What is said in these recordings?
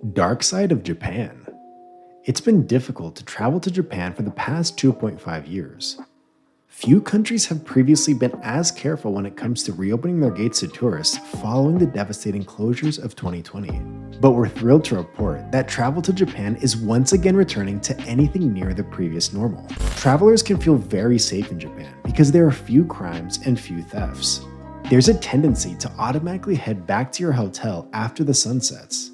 Dark side of Japan. It's been difficult to travel to Japan for the past 2.5 years. Few countries have previously been as careful when it comes to reopening their gates to tourists following the devastating closures of 2020. But we're thrilled to report that travel to Japan is once again returning to anything near the previous normal. Travelers can feel very safe in Japan because there are few crimes and few thefts. There's a tendency to automatically head back to your hotel after the sun sets.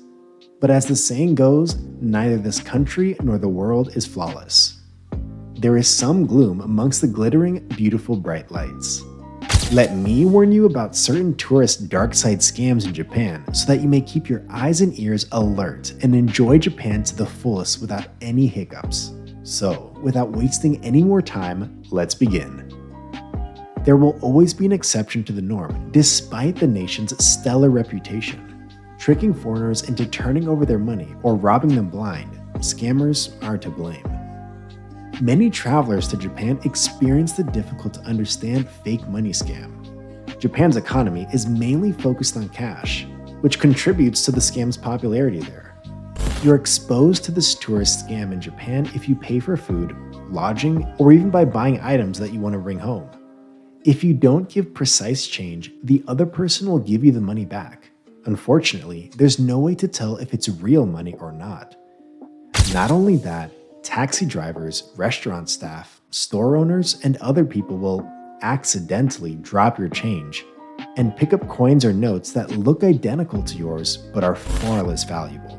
But as the saying goes, neither this country nor the world is flawless. There is some gloom amongst the glittering, beautiful, bright lights. Let me warn you about certain tourist dark side scams in Japan so that you may keep your eyes and ears alert and enjoy Japan to the fullest without any hiccups. So, without wasting any more time, let's begin. There will always be an exception to the norm, despite the nation's stellar reputation. Tricking foreigners into turning over their money or robbing them blind, scammers are to blame. Many travelers to Japan experience the difficult to understand fake money scam. Japan's economy is mainly focused on cash, which contributes to the scam's popularity there. You're exposed to this tourist scam in Japan if you pay for food, lodging, or even by buying items that you want to bring home. If you don't give precise change, the other person will give you the money back. Unfortunately, there's no way to tell if it's real money or not. Not only that, taxi drivers, restaurant staff, store owners, and other people will accidentally drop your change and pick up coins or notes that look identical to yours but are far less valuable.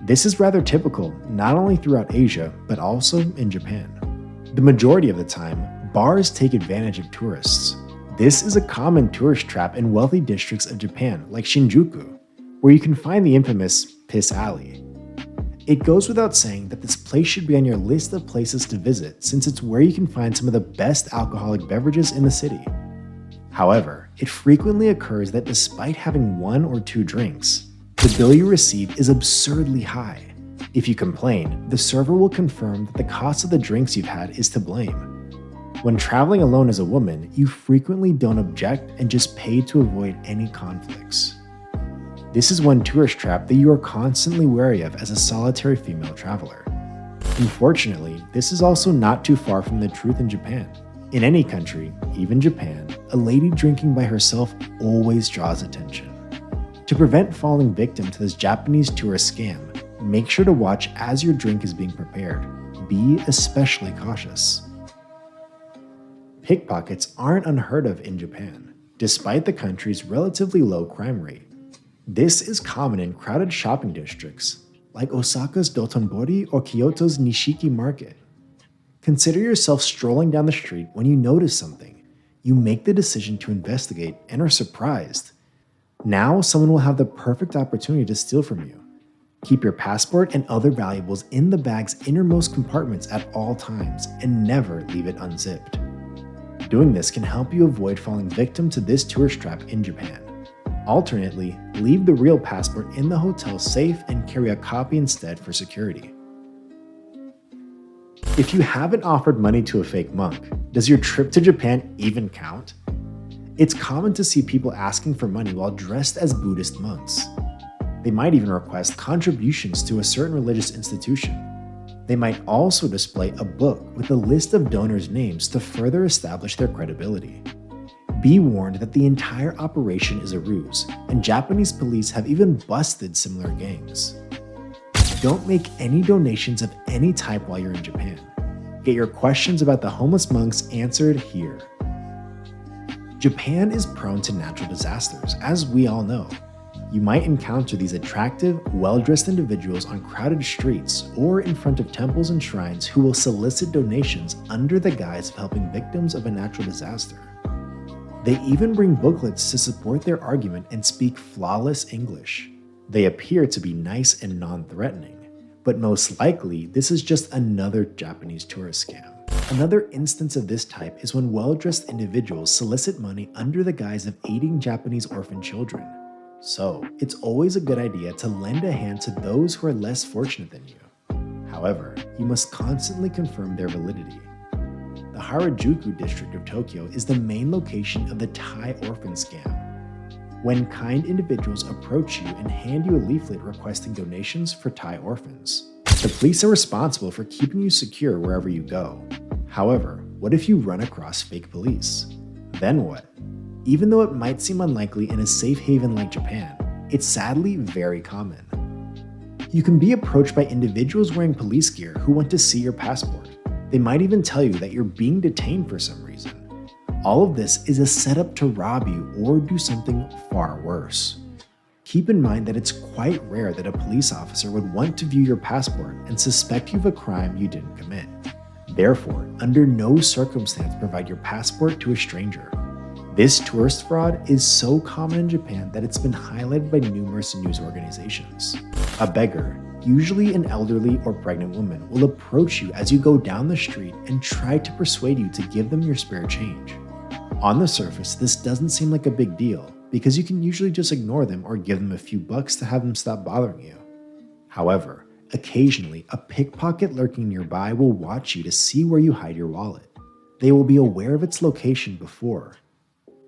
This is rather typical not only throughout Asia but also in Japan. The majority of the time, bars take advantage of tourists. This is a common tourist trap in wealthy districts of Japan like Shinjuku, where you can find the infamous Piss Alley. It goes without saying that this place should be on your list of places to visit since it's where you can find some of the best alcoholic beverages in the city. However, it frequently occurs that despite having one or two drinks, the bill you receive is absurdly high. If you complain, the server will confirm that the cost of the drinks you've had is to blame. When traveling alone as a woman, you frequently don't object and just pay to avoid any conflicts. This is one tourist trap that you are constantly wary of as a solitary female traveler. Unfortunately, this is also not too far from the truth in Japan. In any country, even Japan, a lady drinking by herself always draws attention. To prevent falling victim to this Japanese tourist scam, make sure to watch as your drink is being prepared. Be especially cautious. Pickpockets aren't unheard of in Japan, despite the country's relatively low crime rate. This is common in crowded shopping districts, like Osaka's Dotonbori or Kyoto's Nishiki Market. Consider yourself strolling down the street when you notice something. You make the decision to investigate and are surprised. Now someone will have the perfect opportunity to steal from you. Keep your passport and other valuables in the bag's innermost compartments at all times and never leave it unzipped. Doing this can help you avoid falling victim to this tourist trap in Japan. Alternately, leave the real passport in the hotel safe and carry a copy instead for security. If you haven't offered money to a fake monk, does your trip to Japan even count? It's common to see people asking for money while dressed as Buddhist monks. They might even request contributions to a certain religious institution. They might also display a book with a list of donors' names to further establish their credibility. Be warned that the entire operation is a ruse, and Japanese police have even busted similar gangs. Don't make any donations of any type while you're in Japan. Get your questions about the homeless monks answered here. Japan is prone to natural disasters, as we all know. You might encounter these attractive, well-dressed individuals on crowded streets or in front of temples and shrines who will solicit donations under the guise of helping victims of a natural disaster. They even bring booklets to support their argument and speak flawless English. They appear to be nice and non-threatening, but most likely this is just another Japanese tourist scam. Another instance of this type is when well-dressed individuals solicit money under the guise of aiding Japanese orphan children. So, it's always a good idea to lend a hand to those who are less fortunate than you. However, you must constantly confirm their validity. The Harajuku district of Tokyo is the main location of the Thai orphan scam. when kind individuals approach you and hand you a leaflet requesting donations for Thai orphans. The police are responsible for keeping you secure wherever you go. However, what if you run across fake police? Then what? Even though it might seem unlikely in a safe haven like Japan, it's sadly very common. You can be approached by individuals wearing police gear who want to see your passport. They might even tell you that you're being detained for some reason. All of this is a setup to rob you or do something far worse. Keep in mind that it's quite rare that a police officer would want to view your passport and suspect you of a crime you didn't commit. Therefore, under no circumstance provide your passport to a stranger. This tourist fraud is so common in Japan that it's been highlighted by numerous news organizations. A beggar, usually an elderly or pregnant woman, will approach you as you go down the street and try to persuade you to give them your spare change. On the surface, this doesn't seem like a big deal because you can usually just ignore them or give them a few bucks to have them stop bothering you. However, occasionally, a pickpocket lurking nearby will watch you to see where you hide your wallet. They will be aware of its location before,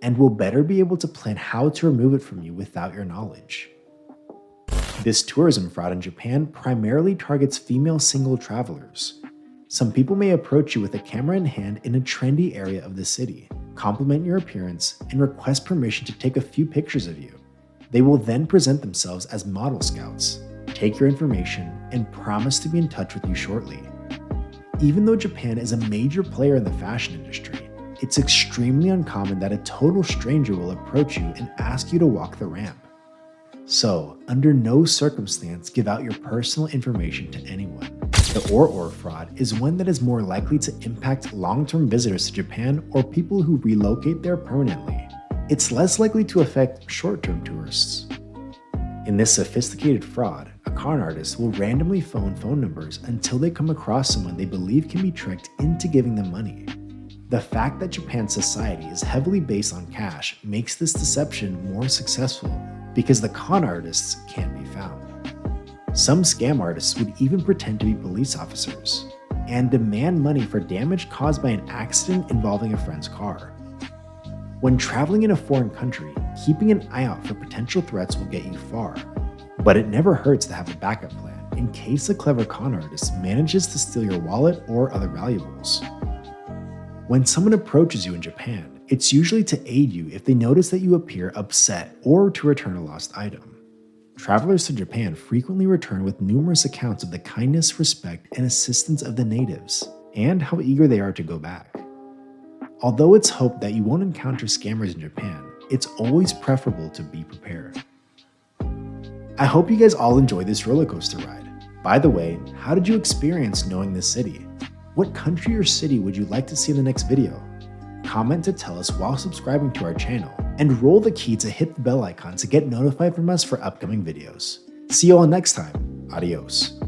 and will better be able to plan how to remove it from you without your knowledge. This tourism fraud in Japan primarily targets female single travelers. Some people may approach you with a camera in hand in a trendy area of the city, compliment your appearance, and request permission to take a few pictures of you. They will then present themselves as model scouts, take your information, and promise to be in touch with you shortly. Even though Japan is a major player in the fashion industry, it's extremely uncommon that a total stranger will approach you and ask you to walk the ramp. So, under no circumstance give out your personal information to anyone. The or fraud is one that is more likely to impact long-term visitors to Japan or people who relocate there permanently. It's less likely to affect short-term tourists. In this sophisticated fraud, a con artist will randomly phone numbers until they come across someone they believe can be tricked into giving them money. The fact that Japan's society is heavily based on cash makes this deception more successful because the con artists can't be found. Some scam artists would even pretend to be police officers and demand money for damage caused by an accident involving a friend's car. When traveling in a foreign country, keeping an eye out for potential threats will get you far, but it never hurts to have a backup plan in case a clever con artist manages to steal your wallet or other valuables. When someone approaches you in Japan, it's usually to aid you if they notice that you appear upset or to return a lost item. Travelers to Japan frequently return with numerous accounts of the kindness, respect, and assistance of the natives, and how eager they are to go back. Although it's hoped that you won't encounter scammers in Japan, it's always preferable to be prepared. I hope you guys all enjoyed this roller coaster ride. By the way, how did you experience knowing this city? What country or city would you like to see in the next video? Comment to tell us while subscribing to our channel, and roll the key to hit the bell icon to get notified from us for upcoming videos. See you all next time. Adios.